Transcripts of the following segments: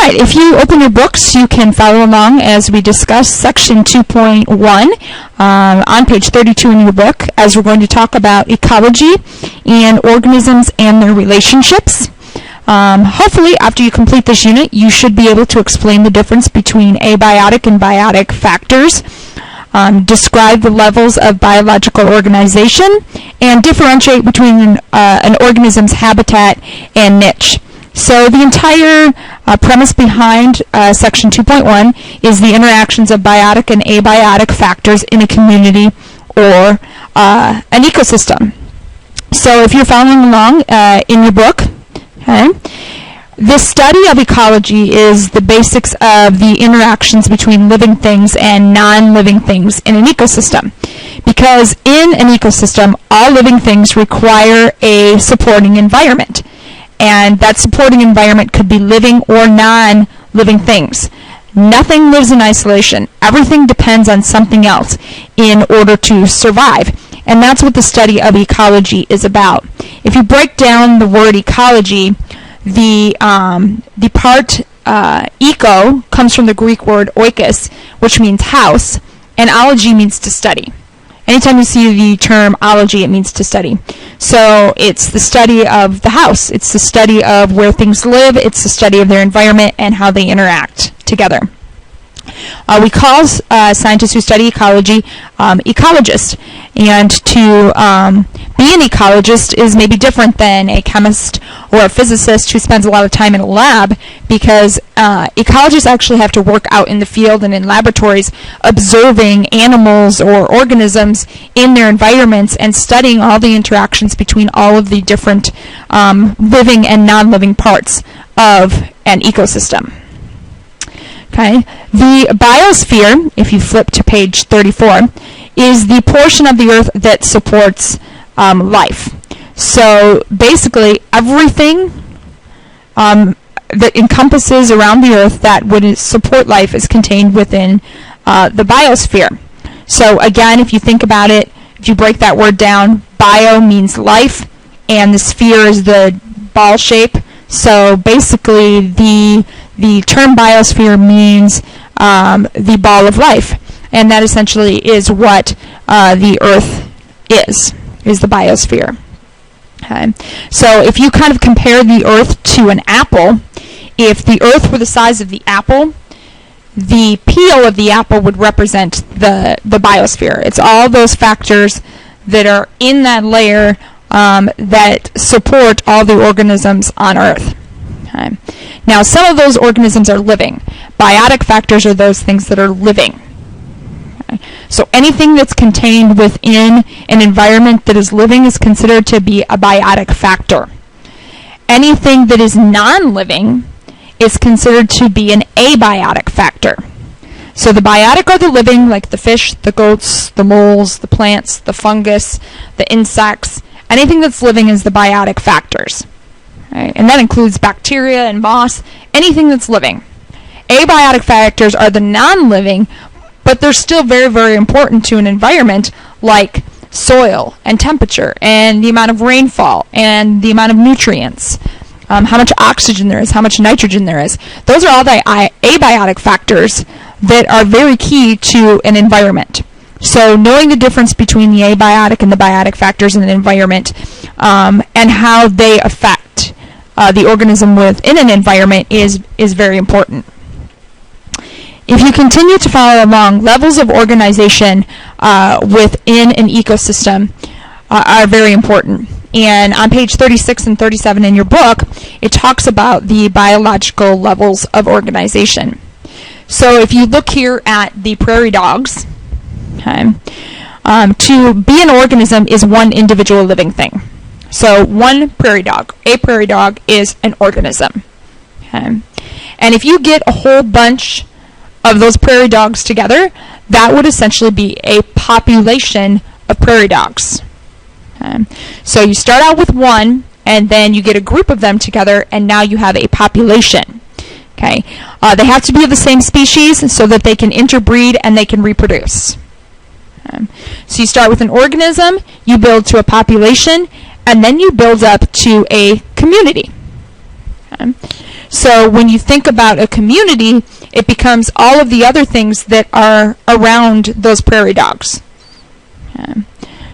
right, if you open your books, you can follow along as we discuss section 2.1 on page 32 in your book, as we're going to talk about ecology and organisms and their relationships. Hopefully, after you complete this unit, you should be able to explain the difference between abiotic and biotic factors, describe the levels of biological organization, and differentiate between an organism's habitat and niche. So the entire premise behind section 2.1 is the interactions of biotic and abiotic factors in a community or an ecosystem. So if you're following along in your book, okay, the study of ecology is the basics of the interactions between living things and non-living things in an ecosystem. Because in an ecosystem, all living things require a supporting environment. And that supporting environment could be living or non-living things. Nothing lives in isolation. Everything depends on something else in order to survive. And that's what the study of ecology is about. If you break down the word ecology, the part eco comes from the Greek word oikos, which means house, and ology means to study. Anytime you see the term ology, it means to study. So it's the study of the house. It's the study of where things live. It's the study of their environment and how they interact together. We call scientists who study ecology ecologists. And to be an ecologist is maybe different than a chemist or a physicist who spends a lot of time in a lab, because ecologists actually have to work out in the field and in laboratories observing animals or organisms in their environments and studying all the interactions between all of the different living and non-living parts of an ecosystem. Okay. The biosphere, if you flip to page 34, is the portion of the Earth that supports life. So basically, everything that encompasses around the Earth that would support life is contained within the biosphere. So again, if you think about it, if you break that word down, bio means life, and the sphere is the ball shape. So basically, the term biosphere means the ball of life. And that essentially is what the Earth is the biosphere. Okay. So if you kind of compare the Earth to an apple, if the Earth were the size of the apple, the peel of the apple would represent the biosphere. It's all those factors that are in that layer that support all the organisms on Earth. Okay. Now, some of those organisms are living. Biotic factors are those things that are living. Okay. So anything that's contained within an environment that is living is considered to be a biotic factor. Anything that is non-living is considered to be an abiotic factor. So the biotic are the living, like the fish, the goats, the moles, the plants, the fungus, the insects. Anything that's living is the biotic factors. Right? And that includes bacteria and moss, anything that's living. Abiotic factors are the non-living, but they're still very, very important to an environment, like soil and temperature and the amount of rainfall and the amount of nutrients, how much oxygen there is, how much nitrogen there is. Those are all the abiotic factors that are very key to an environment. So knowing the difference between the abiotic and the biotic factors in an environment and how they affect the organism within an environment is very important. If you continue to follow along, levels of organization within an ecosystem are very important. And on page 36 and 37 in your book, it talks about the biological levels of organization. So if you look here at the prairie dogs, okay, to be an organism is one individual living thing. So one prairie dog, a prairie dog is an organism. Okay. And if you get a whole bunch of those prairie dogs together, that would essentially be a population of prairie dogs. Okay. So you start out with one, and then you get a group of them together, and now you have a population. Okay. They have to be of the same species so that they can interbreed and they can reproduce. Okay. So you start with an organism, you build to a population, and then you build up to a community. Okay. So when you think about a community, it becomes all of the other things that are around those prairie dogs.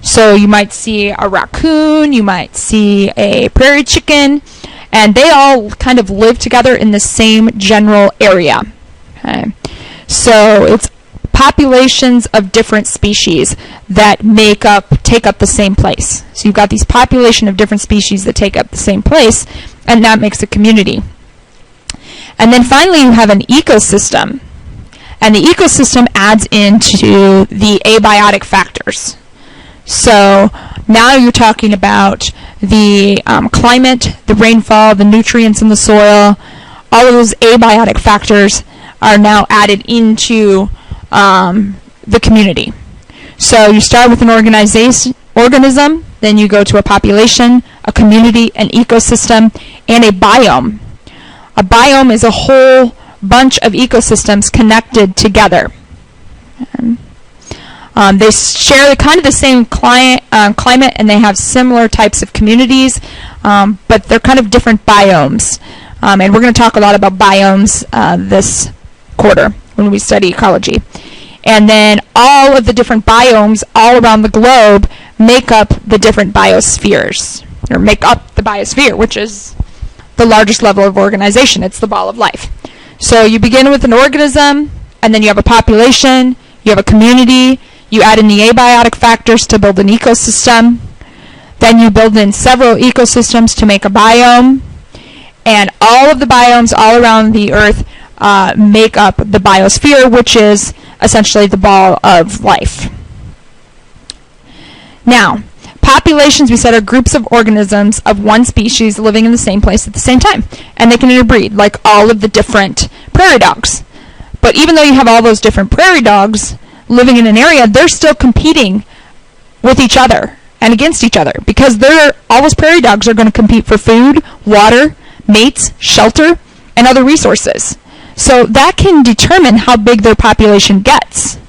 So you might see a raccoon, you might see a prairie chicken, and they all kind of live together in the same general area. So it's populations of different species that take up the same place. So you've got these population of different species that take up the same place, and that makes a community. And then finally you have an ecosystem. And the ecosystem adds into the abiotic factors. So now you're talking about the climate, the rainfall, the nutrients in the soil. All of those abiotic factors are now added into the community. So you start with an organism, then you go to a population, a community, an ecosystem, and a biome. A biome is a whole bunch of ecosystems connected together. They share kind of the same climate, and they have similar types of communities, but they're kind of different biomes. And we're going to talk a lot about biomes this quarter when we study ecology. And then all of the different biomes all around the globe make up the different biospheres, or make up the biosphere, which is the largest level of organization. It's the ball of life. So you begin with an organism, and then you have a population, you have a community, you add in the abiotic factors to build an ecosystem, then you build in several ecosystems to make a biome, and all of the biomes all around the earth make up the biosphere, which is essentially the ball of life. Now, populations, we said, are groups of organisms of one species living in the same place at the same time. And they can interbreed, like all of the different prairie dogs. But even though you have all those different prairie dogs living in an area, they're still competing with each other and against each other, because all those prairie dogs are going to compete for food, water, mates, shelter, and other resources. So that can determine how big their population gets.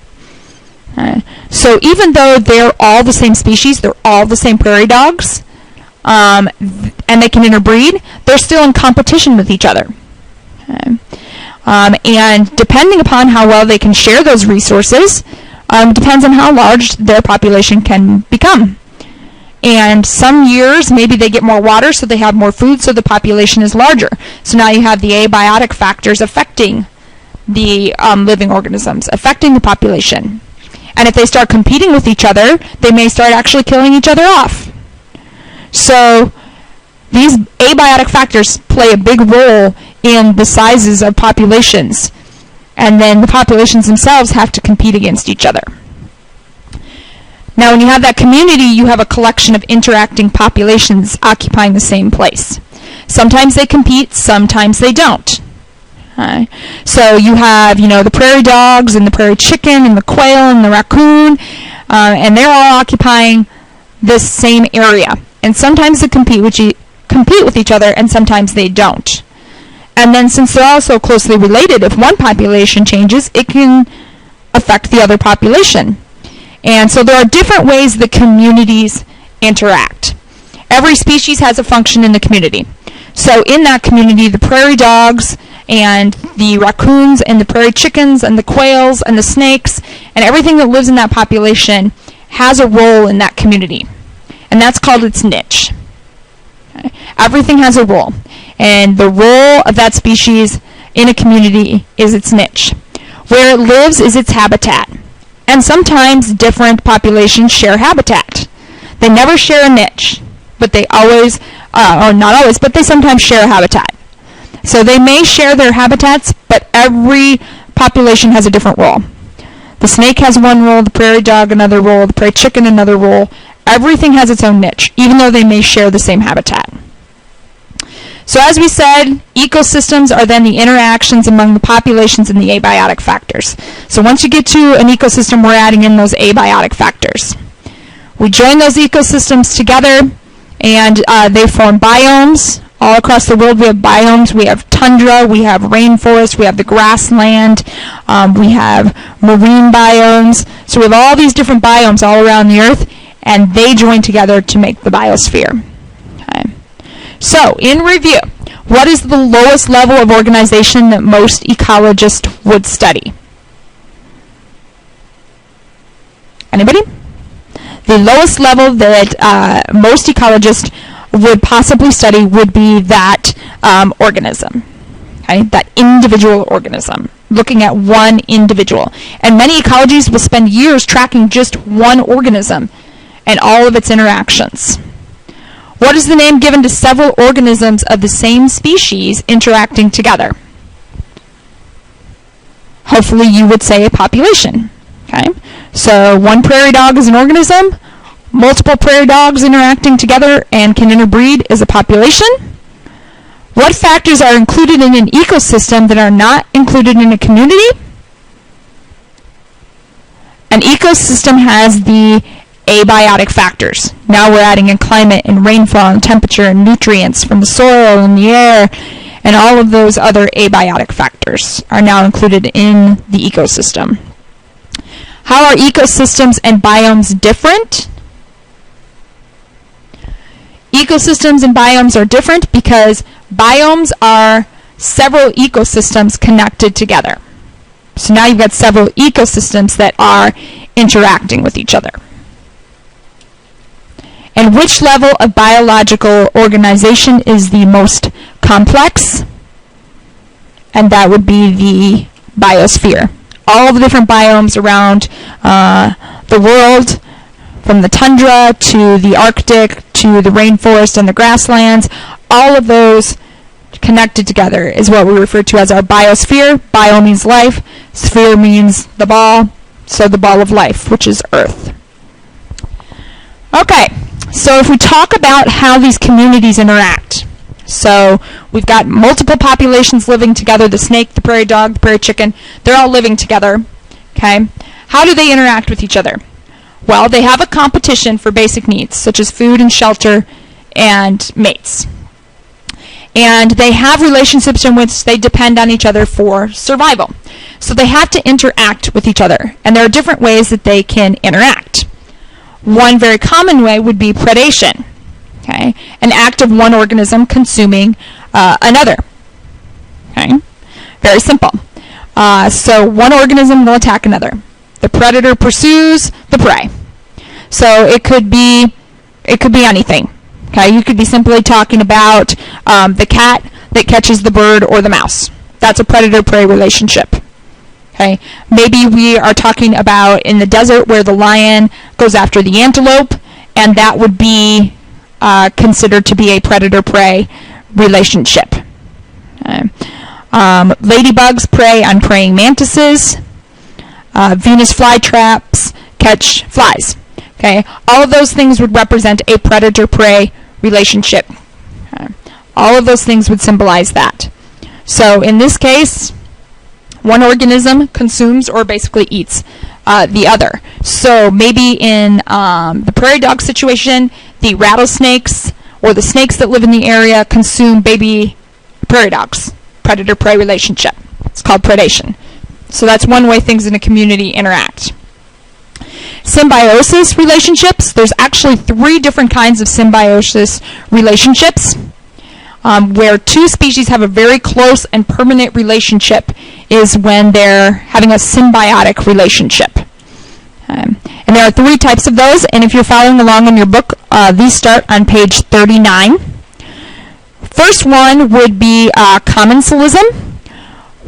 So even though they're all the same species, they're all the same prairie dogs, and they can interbreed, they're still in competition with each other. And depending upon how well they can share those resources, depends on how large their population can become. And some years, maybe they get more water, so they have more food, so the population is larger. So now you have the abiotic factors affecting the living organisms, affecting the population. And if they start competing with each other, they may start actually killing each other off. So these abiotic factors play a big role in the sizes of populations. And then the populations themselves have to compete against each other. Now, when you have that community, you have a collection of interacting populations occupying the same place. Sometimes they compete, sometimes they don't. So you have, the prairie dogs and the prairie chicken and the quail and the raccoon, and they're all occupying this same area. And sometimes they compete with each other, and sometimes they don't. And then since they're all so closely related, if one population changes, it can affect the other population. And so there are different ways the communities interact. Every species has a function in the community. So in that community, the prairie dogs and the raccoons and the prairie chickens and the quails and the snakes and everything that lives in that population has a role in that community. And that's called its niche. Okay. Everything has a role. And the role of that species in a community is its niche. Where it lives is its habitat. And sometimes different populations share habitat. They never share a niche, but they always, or not always, but they sometimes share a habitat. So they may share their habitats, but every population has a different role. The snake has one role, the prairie dog another role, the prairie chicken another role. Everything has its own niche, even though they may share the same habitat. So as we said, ecosystems are then the interactions among the populations and the abiotic factors. So once you get to an ecosystem, we're adding in those abiotic factors. We join those ecosystems together, and they form biomes. All across the world we have biomes. We have tundra, we have rainforest, we have the grassland, we have marine biomes. So we have all these different biomes all around the earth, and they join together to make the biosphere. Okay. So, in review, What is the lowest level of organization that most ecologists would study? Anybody? The lowest level that most ecologists would possibly study would be that organism, okay? That individual organism, looking at one individual. And many ecologists will spend years tracking just one organism and all of its interactions. What is the name given to several organisms of the same species interacting together? Hopefully you would say a population. Okay? So one prairie dog is an organism, multiple prairie dogs interacting together and can interbreed is a population. What factors are included in an ecosystem that are not included in a community? An ecosystem has the abiotic factors. Now we're adding in climate and rainfall and temperature and nutrients from the soil and the air, and all of those other abiotic factors are now included in the ecosystem. How are ecosystems and biomes different? Ecosystems and biomes are different because biomes are several ecosystems connected together. So now you've got several ecosystems that are interacting with each other. And which level of biological organization is the most complex? And that would be the biosphere. All the different biomes around the world, from the tundra to the Arctic to the rainforest and the grasslands, all of those connected together is what we refer to as our biosphere. Bio means life, sphere means the ball, so the ball of life, which is Earth. Okay, so if we talk about how these communities interact, so we've got multiple populations living together, the snake, the prairie dog, the prairie chicken, they're all living together, okay? How do they interact with each other? Well, they have a competition for basic needs, such as food and shelter and mates. And they have relationships in which they depend on each other for survival. So they have to interact with each other, and there are different ways that they can interact. One very common way would be predation, okay? An act of one organism consuming another, okay? Very simple. So one organism will attack another. The predator pursues the prey. So it could be anything. Okay, you could be simply talking about the cat that catches the bird or the mouse. That's a predator-prey relationship. Okay, maybe we are talking about in the desert where the lion goes after the antelope, and that would be considered to be a predator-prey relationship. Okay. Ladybugs prey on praying mantises. Venus flytraps catch flies. Okay, all of those things would represent a predator-prey relationship. Okay. All of those things would symbolize that. So in this case, one organism consumes or basically eats the other. So maybe in the prairie dog situation, the rattlesnakes or the snakes that live in the area consume baby prairie dogs. Predator-prey relationship. It's called predation. So that's one way things in a community interact. Symbiosis relationships. There's actually 3 different kinds of symbiosis relationships. Where 2 species have a very close and permanent relationship is when they're having a symbiotic relationship. And there are 3 types of those, and if you're following along in your book, these start on page 39. First one would be commensalism,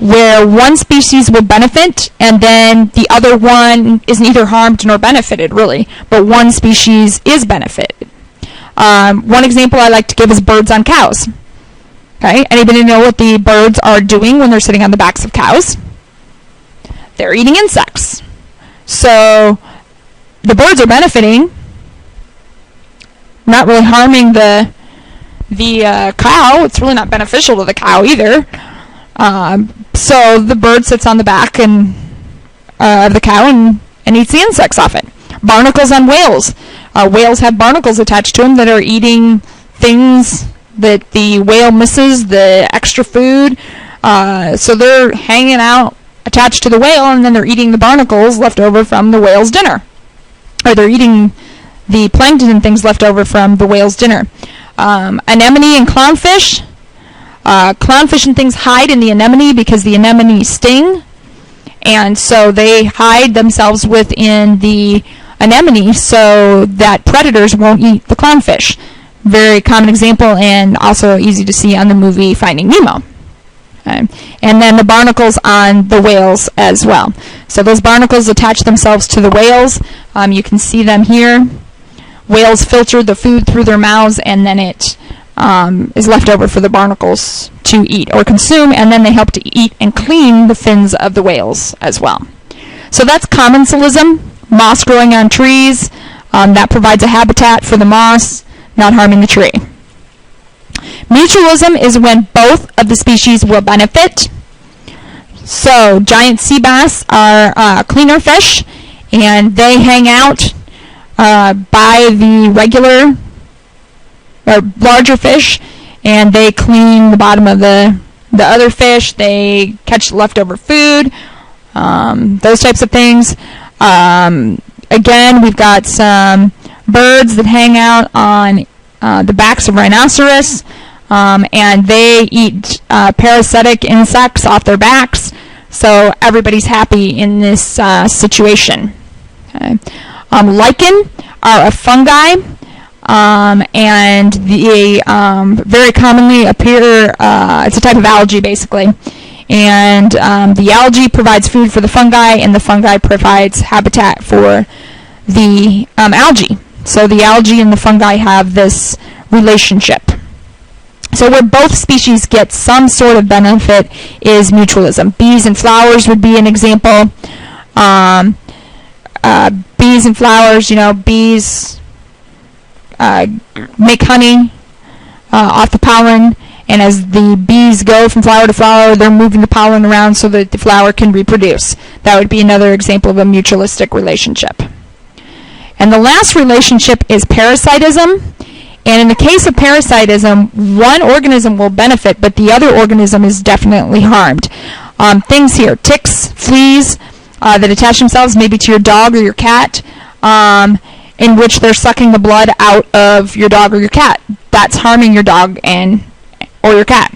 where one species will benefit and then the other one is neither harmed nor benefited, really, but one species is benefited. One example I like to give is birds on cows. Okay, anybody know what the birds are doing when they're sitting on the backs of cows? They're eating insects. So the birds are benefiting, not really harming the cow. It's really not beneficial to the cow either. So the bird sits on the back of the cow and eats the insects off it. Barnacles on whales. Whales have barnacles attached to them that are eating things that the whale misses, the extra food. So they're hanging out attached to the whale, and then they're eating the barnacles left over from the whale's dinner. Or they're eating the plankton and things left over from the whale's dinner. Anemone and clownfish. Clownfish and things hide in the anemone because the anemone sting, and so they hide themselves within the anemone so that predators won't eat the clownfish. Very common example, and also easy to see on the movie Finding Nemo. Okay. And then the barnacles on the whales as well. So those barnacles attach themselves to the whales. You can see them here. Whales filter the food through their mouths, and then it is left over for the barnacles to eat or consume, and then they help to eat and clean the fins of the whales as well. So that's commensalism, moss growing on trees. That provides a habitat for the moss, not harming the tree. Mutualism is when both of the species will benefit. So giant sea bass are cleaner fish, and they hang out by the regular or larger fish, and they clean the bottom of the other fish. They catch the leftover food, those types of things. Again, we've got some birds that hang out on the backs of rhinoceros, and they eat parasitic insects off their backs, so everybody's happy in this situation. Okay. Lichen are a fungi, and they very commonly appear, it's a type of algae basically, and the algae provides food for the fungi, and the fungi provides habitat for the algae. So the algae and the fungi have this relationship. So where both species get some sort of benefit is mutualism. Bees and flowers would be an example. Bees and flowers, bees make honey off the pollen, and as the bees go from flower to flower, they're moving the pollen around so that the flower can reproduce. That would be another example of a mutualistic relationship. And the last relationship is parasitism. And in the case of parasitism, one organism will benefit, but the other organism is definitely harmed. Things here, ticks, fleas that attach themselves maybe to your dog or your cat, in which they're sucking the blood out of your dog or your cat. That's harming your dog or your cat.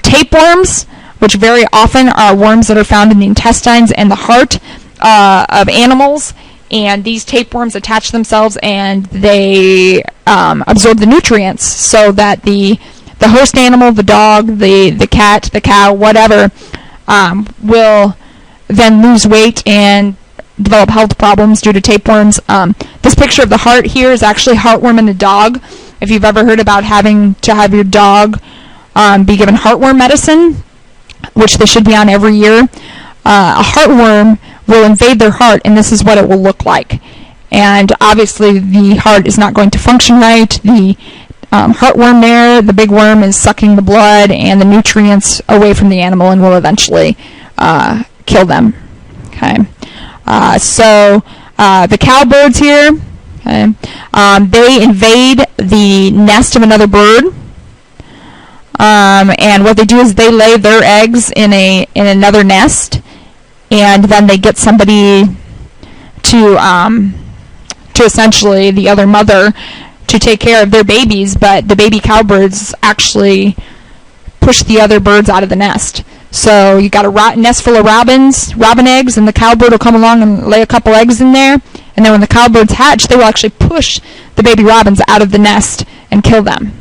Tapeworms, which very often are worms that are found in the intestines and the heart of animals. And these tapeworms attach themselves, and they absorb the nutrients so that the host animal, the dog, the cat, the cow, whatever, will then lose weight and develop health problems due to tapeworms. This picture of the heart here is actually heartworm in a dog. If you've ever heard about having to have your dog be given heartworm medicine, which they should be on every year, a heartworm will invade their heart, and this is what it will look like. And obviously the heart is not going to function right. The heartworm there, the big worm, is sucking the blood and the nutrients away from the animal and will eventually kill them. Okay. So the cowbirds here, okay, they invade the nest of another bird. And what they do is they lay their eggs in another nest, and then they get somebody to essentially the other mother to take care of their babies, but the baby cowbirds actually push the other birds out of the nest. So you got a nest full of robin eggs, and the cowbird will come along and lay a couple eggs in there, and then when the cowbirds hatch, they will actually push the baby robins out of the nest and kill them.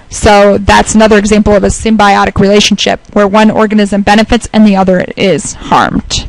So that's another example of a symbiotic relationship where one organism benefits and the other is harmed.